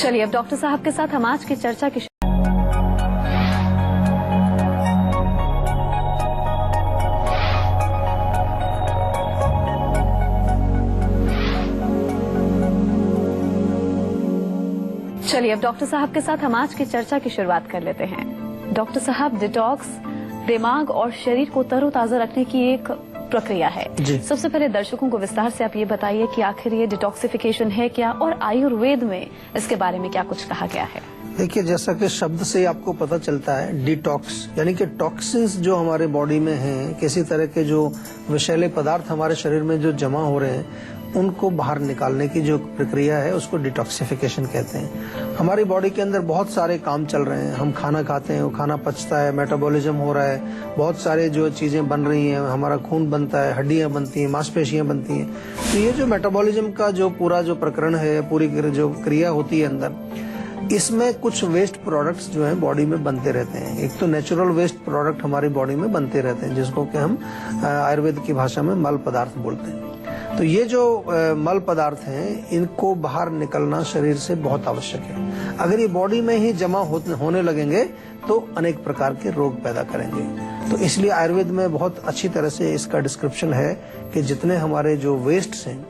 चलिए अब डॉक्टर साहब के साथ हम आज की चर्चा की शुरुआत कर लेते हैं। डॉक्टर साहब, डिटॉक्स दिमाग और शरीर को तरोताजा रखने की एक प्रक्रिया है। सबसे पहले दर्शकों को विस्तार से आप ये बताइए कि आखिर ये डिटॉक्सिफिकेशन है क्या, और आयुर्वेद में इसके बारे में क्या कुछ कहा गया है? देखिए, जैसा कि शब्द से आपको पता चलता है, डिटॉक्स यानी कि टॉक्सिन्स जो हमारे बॉडी में हैं, किसी तरह के जो विषैले पदार्थ हमारे शरीर में जो जमा हो रहे हैं, उनको बाहर निकालने की जो प्रक्रिया है उसको डिटॉक्सिफिकेशन कहते हैं। हमारी बॉडी के अंदर बहुत सारे काम चल रहे हैं। हम खाना खाते हैं, वो खाना पचता है, मेटाबॉलिज्म हो रहा है, बहुत सारे जो चीजें बन रही हैं, हमारा खून बनता है, हड्डियां बनती हैं, मांसपेशियां बनती हैं। तो ये जो मेटाबॉलिज्म का जो पूरा जो प्रकरण है, पूरी जो क्रिया होती है अंदर, इसमें कुछ वेस्ट प्रोडक्ट्स जो हैं बॉडी में बनते रहते हैं। एक तो नेचुरल वेस्ट प्रोडक्ट हमारी बॉडी में बनते रहते हैं, जिसको कि हम आयुर्वेद की भाषा में मल पदार्थ बोलते हैं। तो ये जो मल पदार्थ हैं, इनको बाहर निकलना शरीर से बहुत आवश्यक है। अगर ये बॉडी में ही जमा होने लगेंगे तो अनेक प्रकार के रोग पैदा करेंगे। तो इसलिए आयुर्वेद में बहुत अच्छी तरह से इसका डिस्क्रिप्शन है कि जितने हमारे जो वेस्ट्स हैं,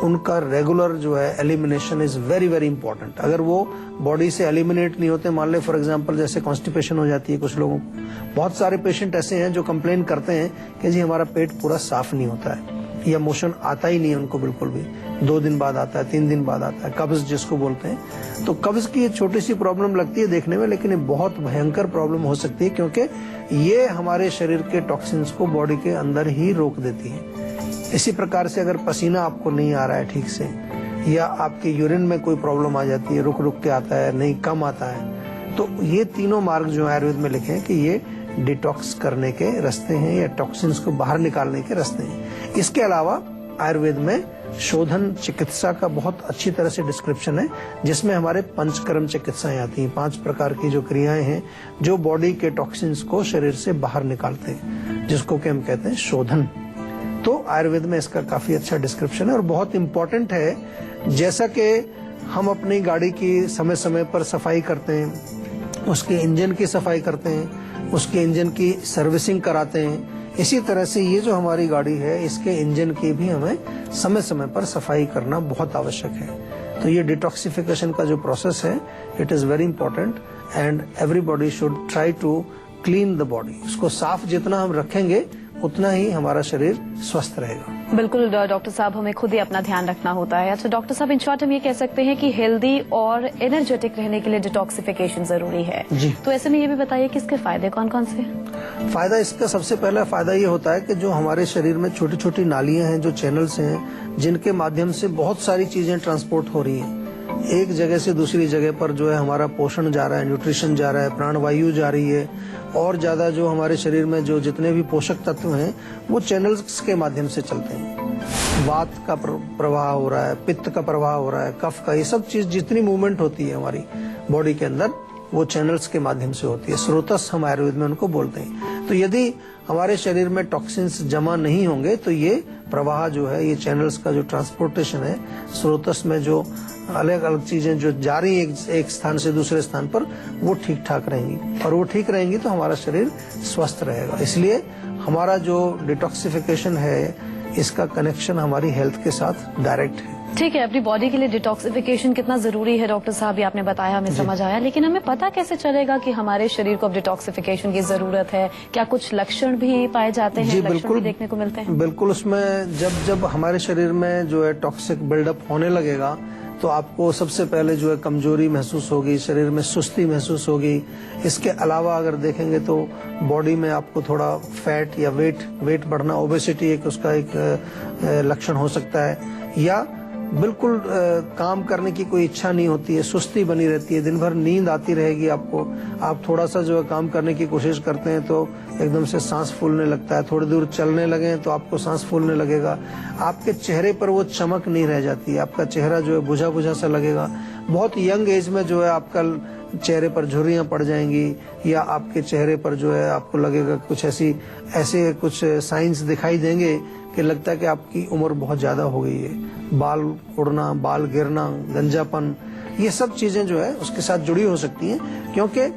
उनका रेगुलर जो है elimination is very very important. अगर वो बॉडी से एलिमिनेट नहीं होते, मान ले फॉर एग्जांपल जैसे कॉन्स्टिपेशन हो जाती है कुछ लोगों को। बहुत सारे पेशेंट ऐसे हैं जो कंप्लेन करते हैं कि जी हमारा पेट पूरा साफ नहीं होता है, या मोशन आता ही नहीं है उनको बिल्कुल भी, 2 दिन बाद आता है, 3 दिन बाद आता है, कब्ज जिसको बोलते हैं। तो कब्ज की छोटी सी प्रॉब्लम लगती है देखने में, लेकिन ये बहुत भयंकर प्रॉब्लम हो सकती है, क्योंकि ये हमारे शरीर के टॉक्सिन्स को बॉडी के अंदर ही रोक देती है। इसी प्रकार से अगर पसीना आपको नहीं आ रहा है ठीक से, या आपके यूरिन में कोई प्रॉब्लम आ जाती है, रुक रुक के आता है, नहीं कम आता है, तो ये तीनों मार्ग जो आयुर्वेद में लिखे हैं कि ये डिटॉक्स करने के रास्ते हैं या टॉक्सिन्स को बाहर निकालने के रास्ते हैं। इसके अलावा आयुर्वेद में शोधन चिकित्सा का बहुत अच्छी तरह से डिस्क्रिप्शन है, जिसमें हमारे पंचकर्म चिकित्साएं आती हैं। 5 प्रकार की जो क्रियाएं हैं जो बॉडी के टॉक्सिन्स को शरीर से बाहर निकालते हैं, जिसको कि हम कहते हैं शोधन। तो आयुर्वेद में इसका काफी अच्छा डिस्क्रिप्शन है और बहुत इम्पोर्टेंट है। जैसा कि हम अपनी गाड़ी की समय समय पर सफाई करते हैं, उसके इंजन की सफाई करते हैं, उसके इंजन की सर्विसिंग कराते हैं, इसी तरह से ये जो हमारी गाड़ी है, इसके इंजन की भी हमें समय समय पर सफाई करना बहुत आवश्यक है। तो ये डिटॉक्सिफिकेशन का जो प्रोसेस है, it is very important and everybody should try to clean the body. उसको साफ जितना हम रखेंगे उतना ही हमारा शरीर स्वस्थ रहेगा। बिल्कुल डॉक्टर साहब, हमें खुद ही अपना ध्यान रखना होता है। अच्छा डॉक्टर साहब, इन शॉर्ट हम ये कह सकते हैं कि हेल्दी और एनर्जेटिक रहने के लिए डिटॉक्सिफिकेशन जरूरी है जी। तो ऐसे में ये भी बताइए कि इसके फायदे कौन कौन से हैं? फायदा, इसका सबसे पहला फायदा ये होता है कि जो हमारे शरीर में छोटी छोटी नालियां हैं, जो चैनल्स हैं, जिनके माध्यम से बहुत सारी चीजें ट्रांसपोर्ट हो रही हैं, एक जगह से दूसरी जगह पर जो है हमारा पोषण जा रहा है, न्यूट्रिशन जा रहा है, प्राणवायु जा रही है, और ज्यादा जो हमारे शरीर में जो जितने भी पोषक तत्व हैं वो चैनल्स के माध्यम से चलते हैं। वात का प्रवाह हो रहा है, पित्त का प्रवाह हो रहा है, कफ का, ये सब चीज जितनी मूवमेंट होती है हमारी बॉडी के अंदर, वो चैनल्स के माध्यम से होती है। स्रोतस हम आयुर्वेद में उनको बोलते हैं। तो यदि हमारे शरीर में टॉक्सिन्स जमा नहीं होंगे तो ये प्रवाह जो है, ये चैनल्स का जो ट्रांसपोर्टेशन है, स्रोतस में जो अलग अलग चीजें जो जा रही हैं एक स्थान से दूसरे स्थान पर, वो ठीक ठाक रहेंगी, और वो ठीक रहेंगी तो हमारा शरीर स्वस्थ रहेगा। इसलिए हमारा जो डिटॉक्सिफिकेशन है, इसका कनेक्शन हमारी हेल्थ के साथ डायरेक्ट है। ठीक है, अपनी बॉडी के लिए डिटॉक्सिफिकेशन कितना जरूरी है डॉक्टर साहब, ये आपने बताया, हमें समझ आया। लेकिन हमें पता कैसे चलेगा कि हमारे शरीर को अब डिटॉक्सिफिकेशन की जरूरत है? क्या कुछ लक्षण भी पाए जाते हैं? लक्षण भी देखने को मिलते हैं? बिल्कुल, उसमें जब हमारे शरीर में जो है टॉक्सिक बिल्डअप होने लगेगा, तो आपको सबसे पहले जो है कमजोरी महसूस होगी, शरीर में सुस्ती महसूस होगी। इसके अलावा अगर देखेंगे तो बॉडी में आपको थोड़ा फैट या वेट बढ़ना, ओबेसिटी एक उसका एक लक्षण हो सकता है, या बिल्कुल काम करने की कोई इच्छा नहीं होती है, सुस्ती बनी रहती है, दिन भर नींद आती रहेगी आपको। आप थोड़ा सा जो है काम करने की कोशिश करते हैं तो एकदम से सांस फूलने लगता है, थोड़ी दूर चलने लगे तो आपको सांस फूलने लगेगा। आपके चेहरे पर वो चमक नहीं रह जाती है, आपका चेहरा जो है बुझा बुझा सा लगेगा। बहुत यंग एज में जो है आपका चेहरे पर झुर्रियां पड़ जाएंगी, या आपके चेहरे पर जो है आपको लगेगा कुछ ऐसे कुछ साइंस दिखाई देंगे कि लगता है कि आपकी उम्र बहुत ज्यादा हो गई है। बाल उड़ना, बाल गिरना, गंजापन, ये सब चीजें जो है उसके साथ जुड़ी हो सकती हैं, क्योंकि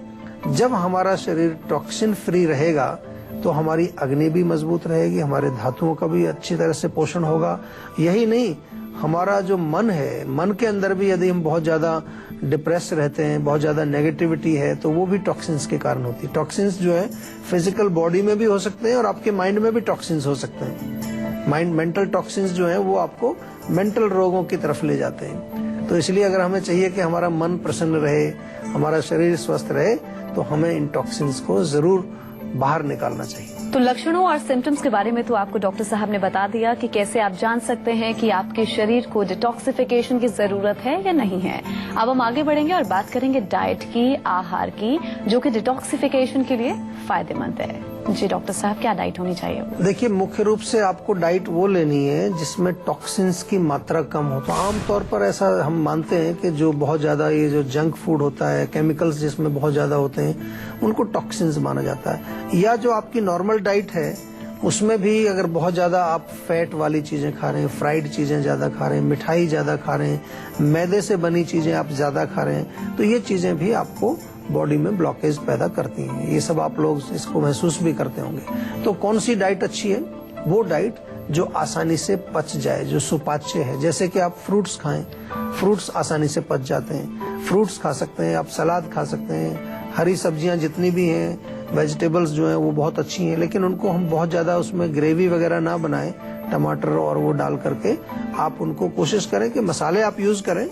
जब हमारा शरीर टॉक्सिन फ्री रहेगा तो हमारी अग्नि भी मजबूत रहेगी, हमारे धातुओं का भी अच्छी तरह से पोषण होगा। यही नहीं, हमारा जो मन है, मन के अंदर भी यदि हम बहुत ज्यादा डिप्रेस रहते हैं, बहुत ज्यादा नेगेटिविटी है, तो वो भी टॉक्सिन्स के कारण होती है। टॉक्सिन्स जो है फिजिकल बॉडी में भी हो सकते हैं और आपके माइंड में भी टॉक्सिन्स हो सकते हैं। मेंटल टॉक्सिन्स जो है वो आपको मेंटल रोगों की तरफ ले जाते हैं। तो इसलिए अगर हमें चाहिए कि हमारा मन प्रसन्न रहे, हमारा शरीर स्वस्थ रहे, तो हमें इन टॉक्सिन्स को जरूर बाहर निकालना चाहिए। तो लक्षणों और सिम्टम्स के बारे में तो आपको डॉक्टर साहब ने बता दिया कि कैसे आप जान सकते हैं कि आपके शरीर को डिटॉक्सिफिकेशन की जरूरत है या नहीं है। अब हम आगे बढ़ेंगे और बात करेंगे डाइट की, आहार की, जो कि डिटॉक्सिफिकेशन के लिए फायदेमंद है। जी डॉक्टर साहब, क्या डाइट होनी चाहिए? देखिए, मुख्य रूप से आपको डाइट वो लेनी है जिसमें टॉक्सिन्स की मात्रा कम हो। तो आमतौर पर ऐसा हम मानते हैं कि जो बहुत ज्यादा ये जो जंक फूड होता है, केमिकल्स जिसमें बहुत ज्यादा होते हैं, उनको टॉक्सिन्स माना जाता है। या जो आपकी नॉर्मल डाइट है उसमें भी अगर बहुत ज्यादा आप फैट वाली चीजें खा रहे हैं, फ्राइड चीजें ज्यादा खा रहे हैं, मिठाई ज्यादा खा रहे हैं, मैदे से बनी चीजें आप ज्यादा खा रहे हैं, तो ये चीजें भी आपको बॉडी में ब्लॉकेज पैदा करती हैं। ये सब आप लोग इसको महसूस भी करते होंगे। तो कौन सी डाइट अच्छी है? वो डाइट जो आसानी से पच जाए, जो सुपाच्य है। जैसे कि आप फ्रूट्स खाएं, फ्रूट्स आसानी से पच जाते हैं, फ्रूट्स खा सकते हैं, आप सलाद खा सकते हैं, हरी सब्जियां जितनी भी हैं, वेजिटेबल्स जो हैं वो बहुत अच्छी हैं, लेकिन उनको हम बहुत ज्यादा उसमें ग्रेवी वगैरह ना बनाएं, टमाटर और वो डाल करके आप उनको कोशिश करें कि मसाले आप यूज करें,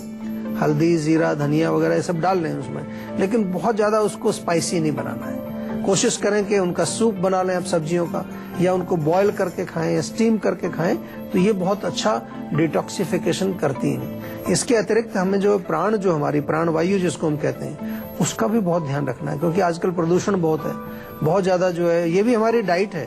हल्दी, जीरा, धनिया वगैरह ये सब डाल लें उसमें, लेकिन बहुत ज्यादा उसको स्पाइसी नहीं बनाना है। कोशिश करें कि उनका सूप बना लें आप सब्जियों का, या उनको बॉईल करके खाएं या स्टीम करके खाएं, तो ये बहुत अच्छा डिटॉक्सिफिकेशन करती हैं। इसके अतिरिक्त हमें जो प्राण, जो हमारी प्राण वायु जिसको हम कहते हैं, उसका भी बहुत ध्यान रखना है, क्योंकि आजकल प्रदूषण बहुत है, बहुत ज्यादा जो है, ये भी हमारी डाइट है।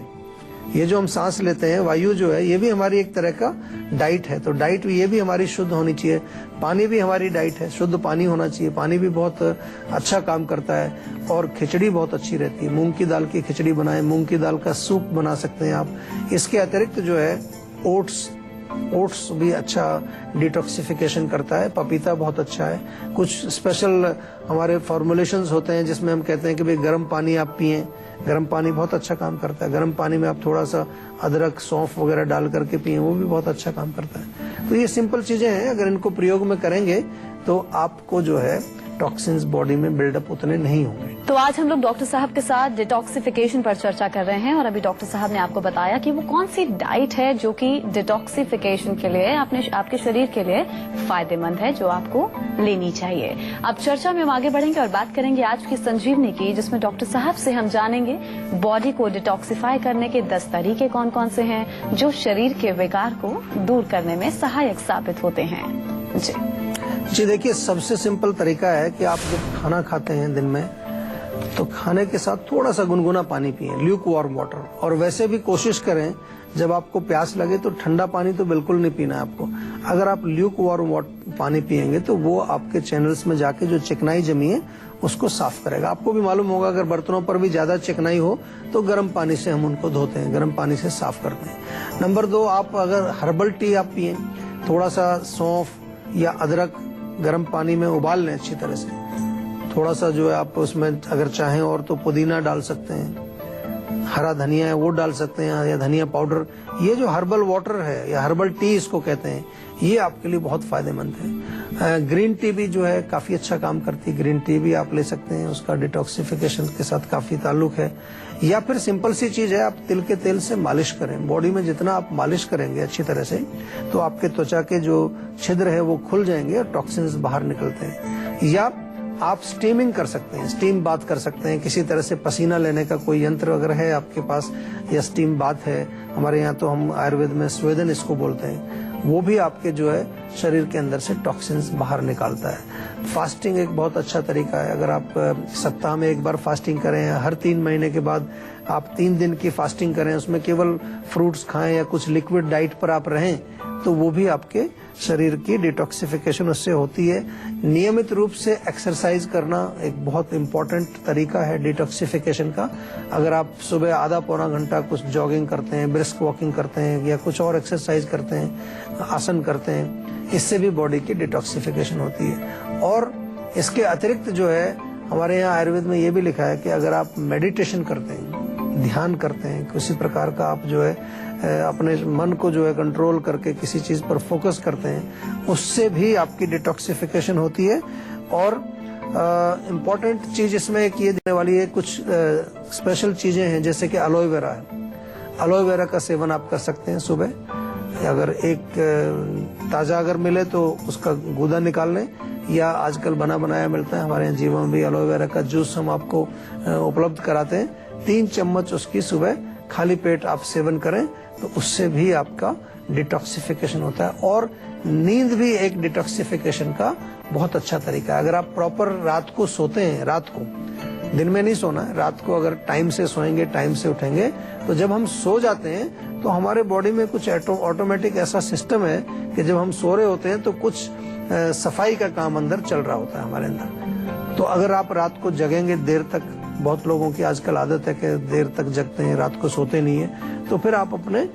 ये जो हम सांस लेते हैं, वायु जो है, ये भी हमारी एक तरह का डाइट है। तो डाइट ये भी हमारी शुद्ध होनी चाहिए। पानी भी हमारी डाइट है, शुद्ध पानी होना चाहिए। पानी भी बहुत अच्छा काम करता है। और खिचड़ी बहुत अच्छी रहती है, मूंग की दाल की खिचड़ी बनाएं, मूंग की दाल का सूप बना सकते हैं आप। इसके अतिरिक्त जो है ओट्स भी अच्छा डिटॉक्सिफिकेशन करता है। पपीता बहुत अच्छा है। कुछ स्पेशल हमारे फॉर्मुलेशंस होते हैं जिसमें हम कहते हैं कि भाई गर्म पानी आप पिएं, गर्म पानी बहुत अच्छा काम करता है। गर्म पानी में आप थोड़ा सा अदरक, सौंफ वगैरह डाल करके पिएं, वो भी बहुत अच्छा काम करता है। तो ये सिंपल चीजें हैं, अगर इनको प्रयोग में करेंगे तो आपको जो है टॉक्सिन्स बॉडी में बिल्डअप उतने नहीं होंगे। तो आज हम लोग डॉक्टर साहब के साथ डिटॉक्सिफिकेशन पर चर्चा कर रहे हैं और अभी डॉक्टर साहब ने आपको बताया कि वो कौन सी डाइट है जो कि डिटॉक्सिफिकेशन के लिए, आपके शरीर के लिए फायदेमंद है, जो आपको लेनी चाहिए। अब चर्चा में हम आगे बढ़ेंगे और बात करेंगे आज की संजीवनी की, जिसमें डॉक्टर साहब से हम जानेंगे बॉडी को डिटॉक्सिफाई करने के 10 तरीके कौन कौन से हैं जो शरीर के विकार को दूर करने में सहायक साबित होते हैं। जी देखिए, सबसे सिंपल तरीका है कि आप जब खाना खाते हैं दिन में, तो खाने के साथ थोड़ा सा गुनगुना पानी पिएं, ल्यूक वार्म वाटर। और वैसे भी कोशिश करें जब आपको प्यास लगे तो ठंडा पानी तो बिल्कुल नहीं पीना है आपको। अगर आप ल्यूक वार्म पानी पिएंगे तो वो आपके चैनल्स में जाके जो चिकनाई जमी है उसको साफ करेगा। आपको भी मालूम होगा अगर बर्तनों पर भी ज्यादा चिकनाई हो तो गर्म पानी से हम उनको धोते हैं, गर्म पानी से साफ करते हैं। नंबर 2, आप अगर हर्बल टी आप पिए, थोड़ा सा सौंफ या अदरक गर्म पानी में उबाल लें अच्छी तरह से। थोड़ा सा जो है आप उसमें अगर चाहें और तो पुदीना डाल सकते हैं, हरा धनिया है वो डाल सकते हैं, या धनिया पाउडर। ये जो हर्बल वाटर है या हर्बल टी इसको कहते हैं, ये आपके लिए बहुत फायदेमंद है। ग्रीन टी भी जो है काफी अच्छा काम करती है, ग्रीन टी भी आप ले सकते हैं, उसका डिटॉक्सिफिकेशन के साथ काफी ताल्लुक है। या फिर सिंपल सी चीज है, आप तिल के तेल से मालिश करें। बॉडी में जितना आप मालिश करेंगे अच्छी तरह से, तो आपके त्वचा के जो छिद्र है वो खुल जाएंगे और टॉक्सिन्स बाहर निकलते हैं। या आप स्टीमिंग कर सकते हैं, स्टीम बाथ कर सकते हैं। किसी तरह से पसीना लेने का कोई यंत्र वगैरह है आपके पास, या स्टीम बाथ है, हमारे यहाँ तो हम आयुर्वेद में स्वेदन इसको बोलते हैं, वो भी आपके जो है शरीर के अंदर से टॉक्सिन्स बाहर निकालता है। फास्टिंग एक बहुत अच्छा तरीका है। अगर आप सप्ताह में एक बार फास्टिंग करें, हर 3 महीने के बाद आप 3 दिन की फास्टिंग करें, उसमें केवल फ्रूट्स खाएं या कुछ लिक्विड डाइट पर आप रहें, तो वो भी आपके शरीर की डिटॉक्सिफिकेशन उससे होती है। नियमित रूप से एक्सरसाइज करना एक बहुत इम्पोर्टेंट तरीका है डिटॉक्सिफिकेशन का। अगर आप सुबह आधा पौना घंटा कुछ जॉगिंग करते हैं, ब्रिस्क वॉकिंग करते हैं, या कुछ और एक्सरसाइज करते हैं, आसन करते हैं, इससे भी बॉडी की डिटॉक्सिफिकेशन होती है। और इसके अतिरिक्त जो है हमारे यहाँ आयुर्वेद में ये भी लिखा है कि अगर आप मेडिटेशन करते हैं, ध्यान करते हैं, किसी प्रकार का आप जो है अपने मन को जो है कंट्रोल करके किसी चीज पर फोकस करते हैं, उससे भी आपकी डिटॉक्सिफिकेशन होती है। और इम्पोर्टेंट चीज इसमें एक ये देने वाली है, कुछ स्पेशल चीजें हैं जैसे कि एलोए वेरा है। एलोए वेरा का सेवन आप कर सकते हैं सुबह, अगर एक ताजा अगर मिले तो उसका गूदा निकाल लें, या आजकल बना बनाया मिलता है, हमारे यहाँ जीवन में भी एलोए वेरा का जूस हम आपको उपलब्ध कराते हैं। 3 चम्मच उसकी सुबह खाली पेट आप सेवन करें तो उससे भी आपका डिटॉक्सिफिकेशन होता है। और नींद भी एक डिटॉक्सिफिकेशन का बहुत अच्छा तरीका है। अगर आप प्रॉपर रात को सोते हैं, रात को, दिन में नहीं सोना है, रात को अगर टाइम से सोएंगे, टाइम से उठेंगे, तो जब हम सो जाते हैं तो हमारे बॉडी में कुछ ऑटोमेटिक ऐसा सिस्टम है कि जब हम सो रहे होते हैं तो कुछ सफाई का काम अंदर चल रहा होता है हमारे अंदर। तो अगर आप रात को जगेंगे देर तक, बहुत लोगों की आजकल आदत है कि देर तक जगते हैं, रात को सोते नहीं है, तो फिर आप अपने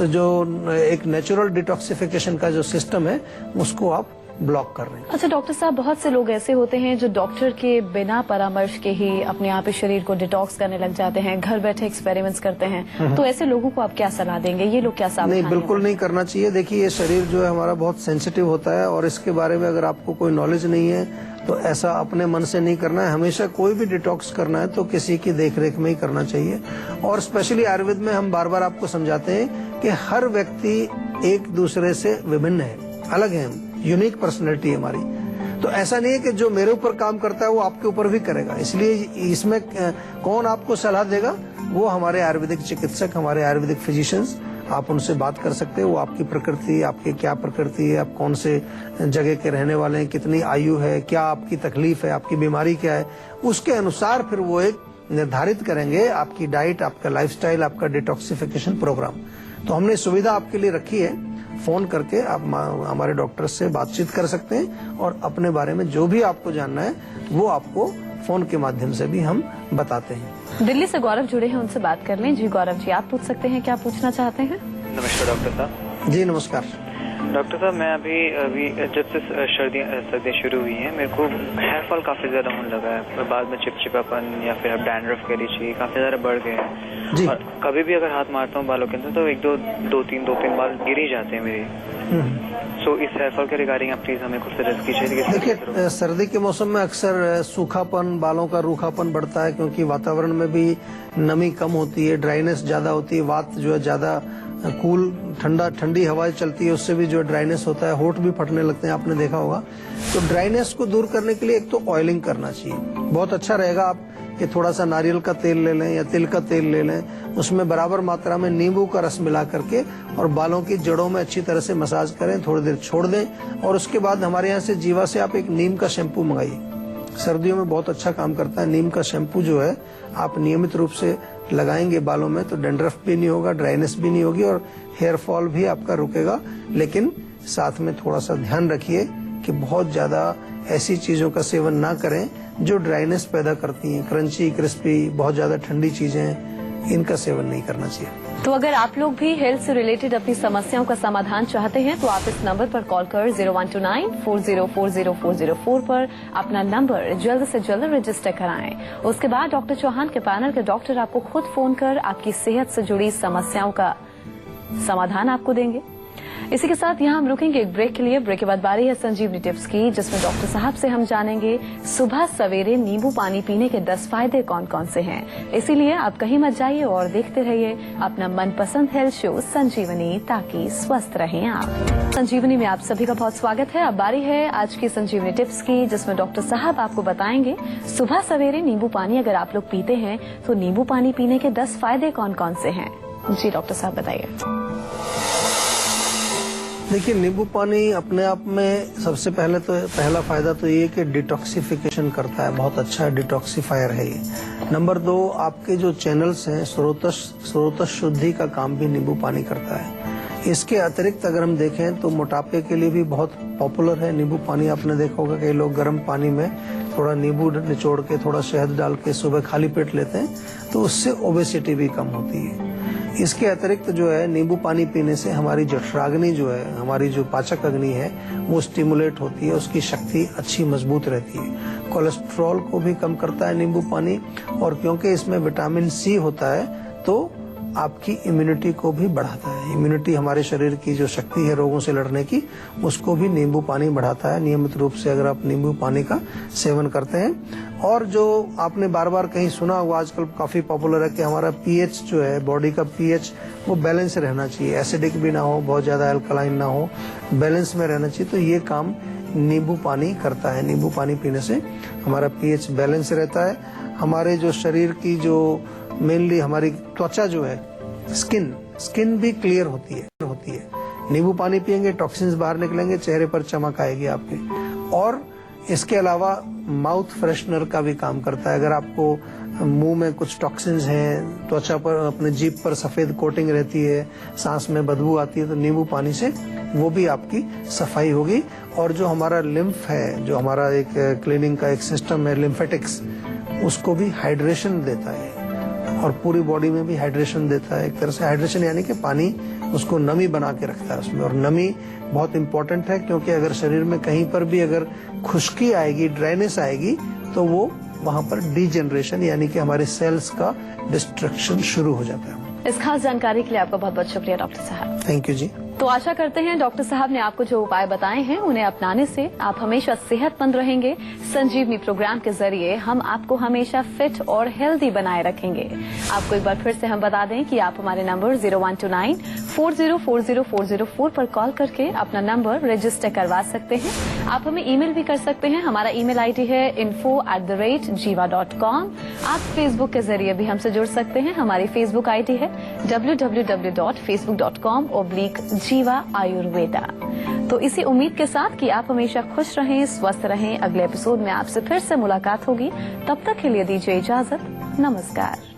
जो एक नेचुरल डिटॉक्सिफिकेशन का जो सिस्टम है उसको आप ब्लॉक कर रहे हैं। अच्छा डॉक्टर साहब, बहुत से लोग ऐसे होते हैं जो डॉक्टर के बिना परामर्श के ही अपने आप ही शरीर को डिटॉक्स करने लग जाते हैं, घर बैठे एक्सपेरिमेंट्स करते हैं, तो ऐसे लोगों को आप क्या सलाह देंगे? ये लोग क्या सावधानी? नहीं, बिल्कुल नहीं करना चाहिए। देखिए, ये शरीर जो है हमारा बहुत सेंसिटिव होता है और इसके बारे में अगर आपको कोई नॉलेज नहीं है तो ऐसा अपने मन से नहीं करना है। हमेशा कोई भी डिटॉक्स करना है तो किसी की देखरेख में ही करना चाहिए। और स्पेशली आयुर्वेद में हम बार बार आपको समझाते हैं कि हर व्यक्ति एक दूसरे से विभिन्न है, अलग है, यूनिक पर्सनैलिटी है हमारी। तो ऐसा नहीं है कि जो मेरे ऊपर काम करता है वो आपके ऊपर भी करेगा। इसलिए इसमें कौन आपको सलाह देगा, वो हमारे आयुर्वेदिक चिकित्सक, हमारे आयुर्वेदिक फिजिशियंस, आप उनसे बात कर सकते हैं। वो आपकी प्रकृति, आपकी क्या प्रकृति है, आप कौन से जगह के रहने वाले हैं, कितनी आयु है, क्या आपकी तकलीफ है, आपकी बीमारी क्या है, उसके अनुसार फिर वो एक निर्धारित करेंगे आपकी डाइट, आपका लाइफस्टाइल, आपका डिटॉक्सिफिकेशन प्रोग्राम। तो हमने सुविधा आपके लिए रखी है, फोन करके आप हमारे डॉक्टर से बातचीत कर सकते हैं और अपने बारे में जो भी आपको जानना है वो आपको फोन के माध्यम से भी हम बताते हैं। दिल्ली से गौरव जुड़े हैं, उनसे बात कर लें। जी गौरव जी, आप पूछ सकते हैं, क्या पूछना चाहते हैं? नमस्कार डॉक्टर साहब। जी नमस्कार डॉक्टर साहब, मैं अभी जब से सर्दियाँ शुरू हुई हैं, मेरे को हेयर फॉल काफी ज्यादा होने लगा है। बाद में चिपचिपापन या फिर आप डैंड्रफ कह लीजिए, काफी ज्यादा बढ़ गए हैं। और कभी भी अगर हाथ मारता हूँ बालों के अंदर तो दो तीन बाल गिर ही जाते हैं मेरे। सो इस हेयर फॉल के रिगार्डिंग आप प्लीज हमें कुछ सजेस्ट कीजिए। देखिए, सर्दी के मौसम में अक्सर सूखापन, बालों का रूखापन बढ़ता है क्योंकि वातावरण में भी नमी कम होती है, ड्राइनेस ज्यादा होती है, वात जो है ज्यादा कूल ठंडी हवाएं चलती है, उससे भी जो ड्राइनेस होता है, होंठ भी फटने लगते हैं, आपने देखा होगा। तो ड्राइनेस को दूर करने के लिए एक तो ऑयलिंग करना चाहिए। बहुत अच्छा रहेगा आप कि थोड़ा सा नारियल का तेल ले लें या तिल का तेल ले लें, उसमें बराबर मात्रा में नींबू का रस मिला करके और बालों की जड़ों में अच्छी तरह से मसाज करें, थोड़ी देर छोड़ दें। और उसके बाद हमारे यहाँ से जीवा से आप एक नीम का शैम्पू मंगाइए, सर्दियों में बहुत अच्छा काम करता है। नीम का शैम्पू जो है आप नियमित रूप से लगाएंगे बालों में तो डैंड्रफ भी नहीं होगा, ड्राइनेस भी नहीं होगी और हेयर फॉल भी आपका रुकेगा। लेकिन साथ में थोड़ा सा ध्यान रखिए कि बहुत ज्यादा ऐसी चीजों का सेवन ना करें जो ड्राइनेस पैदा करती हैं, क्रंची, क्रिस्पी, बहुत ज्यादा ठंडी चीजें, इनका सेवन नहीं करना चाहिए। तो अगर आप लोग भी हेल्थ से रिलेटेड अपनी समस्याओं का समाधान चाहते हैं तो आप इस नंबर पर कॉल कर 0129404040 पर अपना नंबर जल्द से जल्द रजिस्टर कराएं। उसके बाद डॉक्टर चौहान के पैनल के डॉक्टर आपको खुद फोन कर आपकी सेहत से जुड़ी समस्याओं का समाधान आपको देंगे। इसी के साथ यहाँ हम रुकेंगे एक ब्रेक के लिए। ब्रेक के बाद बारी है संजीवनी टिप्स की, जिसमें डॉक्टर साहब से हम जानेंगे सुबह सवेरे नींबू पानी पीने के 10 फायदे कौन कौन से हैं। इसीलिए आप कहीं मत जाइए और देखते रहिए अपना मनपसंद हेल्थ शो संजीवनी, ताकि स्वस्थ रहें आप। संजीवनी में आप सभी का बहुत स्वागत है। अब बारी है आज की संजीवनी टिप्स की, जिसमें डॉक्टर साहब आपको बताएंगे सुबह सवेरे नींबू पानी अगर आप लोग पीते हैं तो नींबू पानी पीने के 10 फायदे कौन कौन से हैं। जी डॉक्टर साहब बताइए। देखिए, नींबू पानी अपने आप में सबसे पहले तो पहला फायदा तो ये कि डिटॉक्सिफिकेशन करता है, बहुत अच्छा डिटॉक्सिफायर है ये। नंबर 2, आपके जो चैनल्स हैं स्रोतस शुद्धि का काम भी नींबू पानी करता है। इसके अतिरिक्त अगर हम देखें तो मोटापे के लिए भी बहुत पॉपुलर है नींबू पानी। आपने देखा होगा कई लोग गर्म पानी में थोड़ा नींबू निचोड़ के, थोड़ा शहद डाल के सुबह खाली पेट लेते हैं, तो उससे ओबेसिटी भी कम होती है। इसके अतिरिक्त जो है नींबू पानी पीने से हमारी जठराग्नि जो है, हमारी जो पाचक अग्नि है, वो स्टिमुलेट होती है, उसकी शक्ति अच्छी मजबूत रहती है। कोलेस्ट्रॉल को भी कम करता है नींबू पानी, और क्योंकि इसमें विटामिन सी होता है तो आपकी इम्यूनिटी को भी बढ़ाता है। इम्यूनिटी हमारे शरीर की जो शक्ति है रोगों से लड़ने की, उसको भी नींबू पानी बढ़ाता है नियमित रूप से अगर आप नींबू पानी का सेवन करते हैं। और जो आपने बार बार कहीं सुना होगा, आजकल काफी पॉपुलर है कि हमारा पीएच जो है, बॉडी का पीएच वो बैलेंस रहना चाहिए, एसिडिक भी ना हो, बहुत ज्यादा अल्कलाइन ना हो, बैलेंस में रहना चाहिए। तो ये काम नींबू पानी करता है। नींबू पानी पीने से हमारा पीएच बैलेंस रहता है। हमारे जो शरीर की जो मेनली हमारी त्वचा जो है, स्किन भी क्लियर होती है। नींबू पानी पियेंगे, टॉक्सिन्स बाहर निकलेंगे, चेहरे पर चमक आएगी आपके। और इसके अलावा माउथ फ्रेशनर का भी काम करता है। अगर आपको मुंह में कुछ टॉक्सिन्स हैं, त्वचा पर, अपने जीभ पर सफेद कोटिंग रहती है, सांस में बदबू आती है, तो नींबू पानी से वो भी आपकी सफाई होगी। और जो हमारा लिम्फ है, जो हमारा एक क्लीनिंग का एक सिस्टम है, लिम्फेटिक्स, उसको भी हाइड्रेशन देता है और पूरी बॉडी में भी हाइड्रेशन देता है। एक तरह से हाइड्रेशन यानी कि पानी उसको नमी बना के रखता है उसमें। और नमी बहुत इंपॉर्टेंट है, क्योंकि अगर शरीर में कहीं पर भी अगर खुश्की आएगी, ड्राइनेस आएगी, तो वो वहां पर डीजेनरेशन यानी कि हमारे सेल्स का डिस्ट्रक्शन शुरू हो जाता है। इस खास जानकारी के लिए आपका बहुत बहुत शुक्रिया डॉक्टर साहब। थैंक यू जी। तो आशा करते हैं डॉक्टर साहब ने आपको जो उपाय बताए हैं उन्हें अपनाने से आप हमेशा सेहतमंद रहेंगे। संजीवनी प्रोग्राम के जरिए हम आपको हमेशा फिट और हेल्दी बनाए रखेंगे। आपको एक बार फिर से हम बता दें कि आप हमारे नंबर 0129404040 पर कॉल करके अपना नंबर रजिस्टर करवा सकते हैं। आप हमें ईमेल भी कर सकते हैं। हमारा ईमेल आईडी है info@jiva.com। आप फेसबुक के जरिए भी हमसे जुड़ सकते हैं। हमारी फेसबुक आईडी है www.facebook.com/jiva आयुर्वेदा। तो इसी उम्मीद के साथ कि आप हमेशा खुश रहें, स्वस्थ रहें, अगले एपिसोड में आपसे फिर से मुलाकात होगी। तब तक के लिए दीजिए इजाजत। नमस्कार।